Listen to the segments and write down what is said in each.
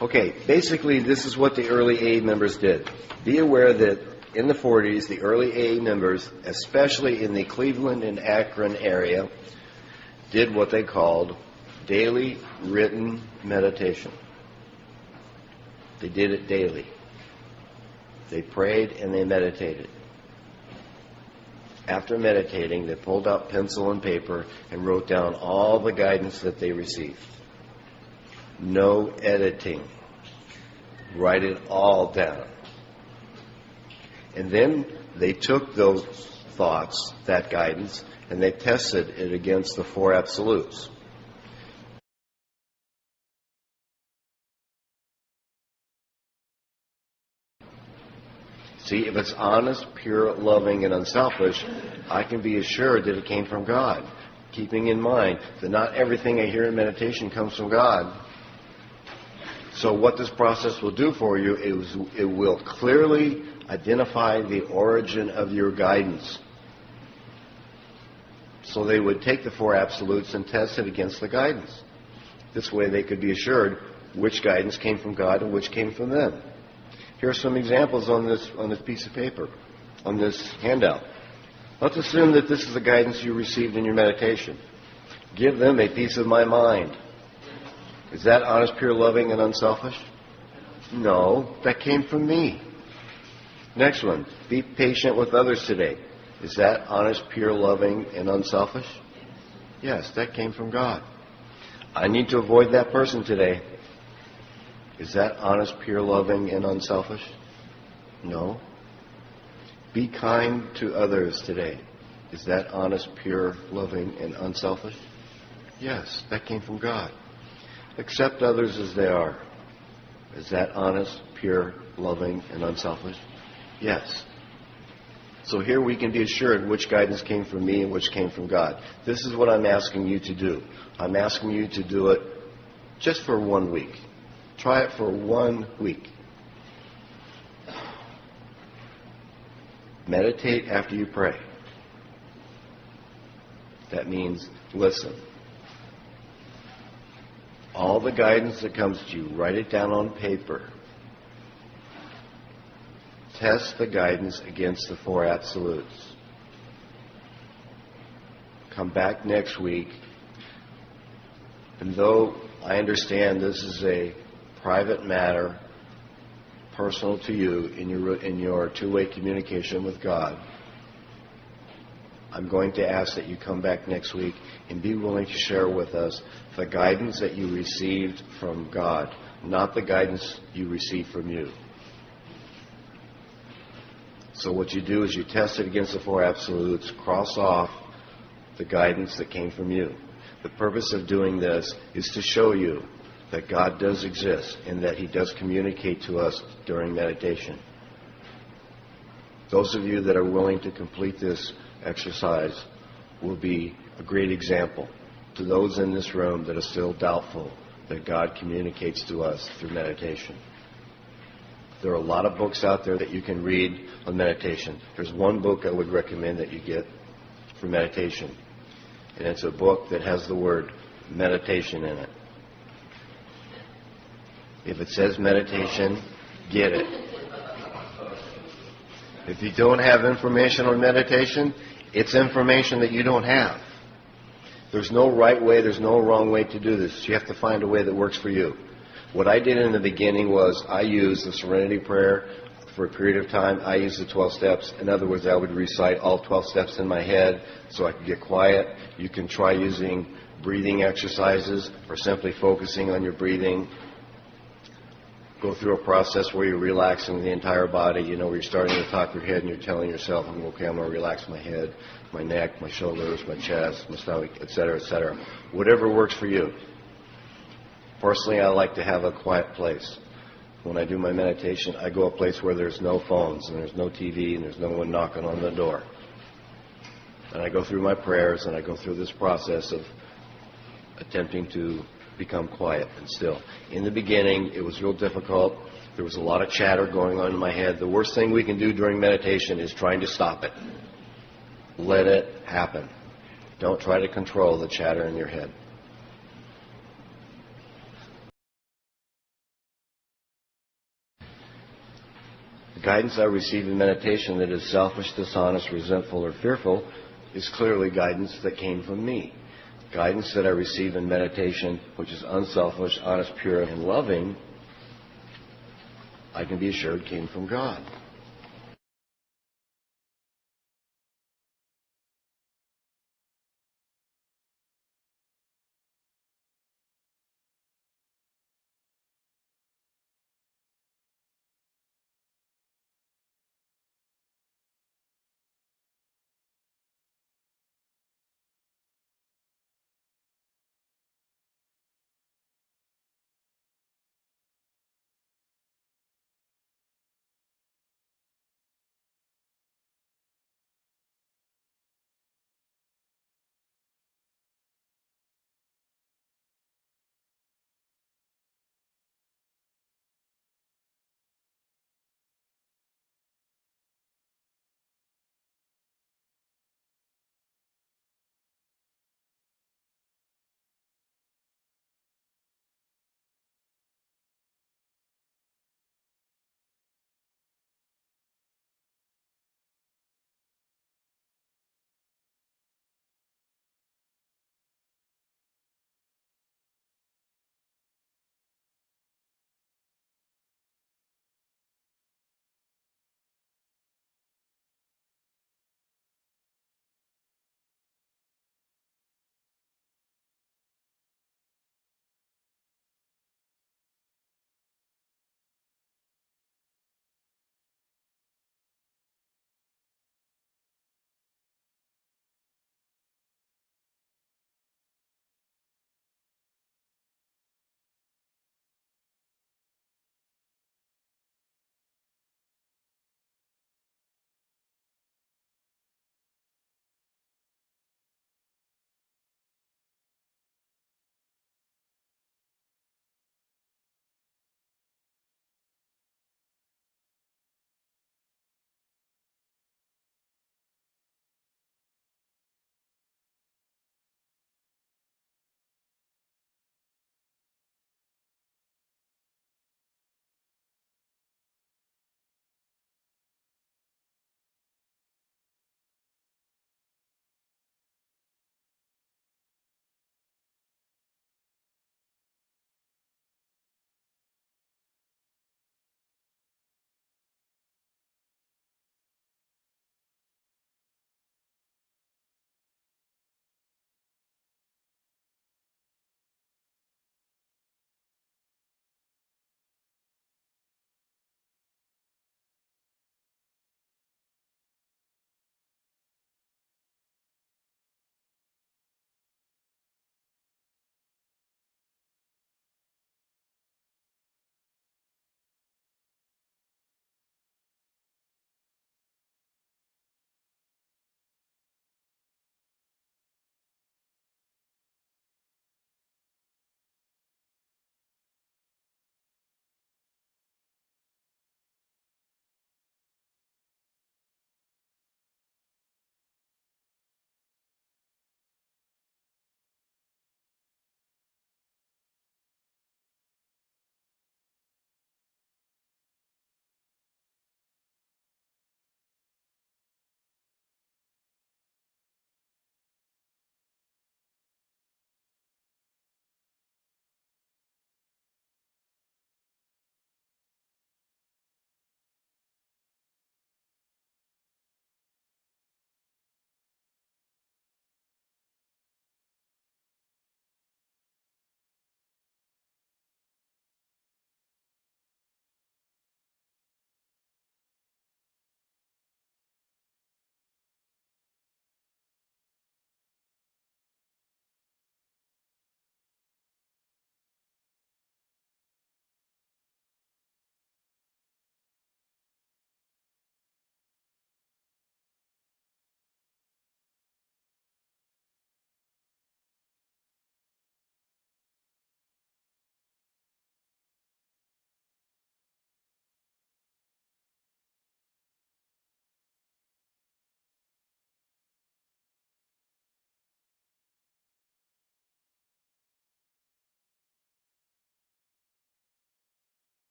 Okay, basically this is what the early AA members did. Be aware that in the 40s, the early AA members, especially in the Cleveland and Akron area, did what they called daily written meditation. They did it daily. They prayed and they meditated. After meditating, they pulled out pencil and paper and wrote down all the guidance that they received. No editing. Write it all down. And then they took those thoughts, that guidance, and they tested it against the four absolutes. See, if it's honest, pure, loving, and unselfish, I can be assured that it came from God, keeping in mind that not everything I hear in meditation comes from God. So what this process will do for you is it will clearly identify the origin of your guidance. So they would take the four absolutes and test it against the guidance. This way they could be assured which guidance came from God and which came from them. Here are some examples on this piece of paper, on this handout. Let's assume that this is the guidance you received in your meditation. Give them a piece of my mind. Is that honest, pure, loving, and unselfish? No, that came from me. Next one, be patient with others today. Is that honest, pure, loving, and unselfish? Yes, that came from God. I need to avoid that person today. Is that honest, pure, loving, and unselfish? No. Be kind to others today. Is that honest, pure, loving, and unselfish? Yes, that came from God. Accept others as they are. Is that honest, pure, loving, and unselfish? Yes. So here we can be assured which guidance came from me and which came from God. This is what I'm asking you to do. I'm asking you to do it just for 1 week. Try it for 1 week. Meditate after you pray. That means listen. All the guidance that comes to you, write it down on paper. Test the guidance against the four absolutes. Come back next week. And though I understand this is a private matter, personal to you in your two-way communication with God, I'm going to ask that you come back next week and be willing to share with us the guidance that you received from God, not the guidance you received from you. So what you do is you test it against the four absolutes, cross off the guidance that came from you. The purpose of doing this is to show you that God does exist and that He does communicate to us during meditation. Those of you that are willing to complete this exercise will be a great example to those in this room that are still doubtful that God communicates to us through meditation. There are a lot of books out there that you can read on meditation. There's one book I would recommend that you get for meditation, and it's a book that has the word meditation in it. If it says meditation, get it. If you don't have information on meditation, it's information that you don't have. There's no right way, there's no wrong way to do this. You have to find a way that works for you. What I did in the beginning was I used the Serenity Prayer for a period of time. I used the 12 steps. In other words, I would recite all 12 steps in my head so I could get quiet. You can try using breathing exercises or simply focusing on your breathing. Go through a process where you're relaxing the entire body, where you're starting at the top of your head and you're telling yourself, okay, I'm going to relax my head, my neck, my shoulders, my chest, my stomach, etc., etc. Whatever works for you. Personally, I like to have a quiet place. When I do my meditation, I go a place where there's no phones and there's no TV and there's no one knocking on the door. And I go through my prayers and I go through this process of attempting to become quiet and still. In the beginning, it was real difficult. There was a lot of chatter going on in my head. The worst thing we can do during meditation is trying to stop it. Let it happen. Don't try to control the chatter in your head. The guidance I receive in meditation that is selfish, dishonest, resentful, or fearful is clearly guidance that came from me. Guidance that I receive in meditation, which is unselfish, honest, pure, and loving, I can be assured came from God.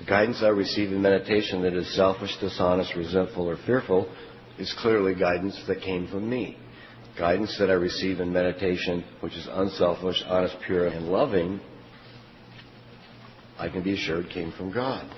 Guidance I receive in meditation that is selfish, dishonest, resentful, or fearful is clearly guidance that came from me. Guidance that I receive in meditation, which is unselfish, honest, pure, and loving, I can be assured came from God.